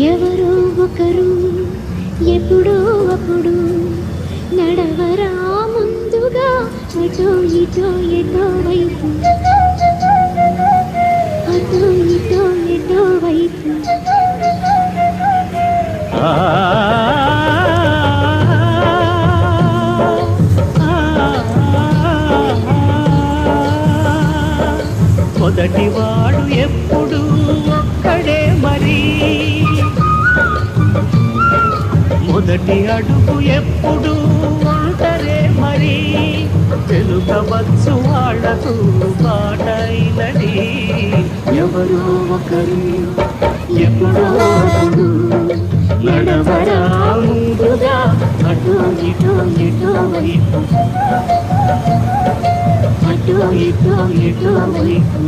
ఎవరో ఒకరు ఎప్పుడో అప్పుడు నడవరా ముందుగా అటో ఇటో ఎటో వైపు అటో ఇటో ఎటో వైపు మొదటివాడు ఎప్పుడు ఒక్కడే మరి మొదటి అడుగు ఎప్పుడు ఒంటరే మరి తెలుపవచ్చు వాళ్లకు పాటైనది ఎవరో ఒకరు ఎప్పుడో ఒకడు నడవరా ముందుగా అటో ఇటో ఎటో వైపు అటో ఇటో ఎటో వైపు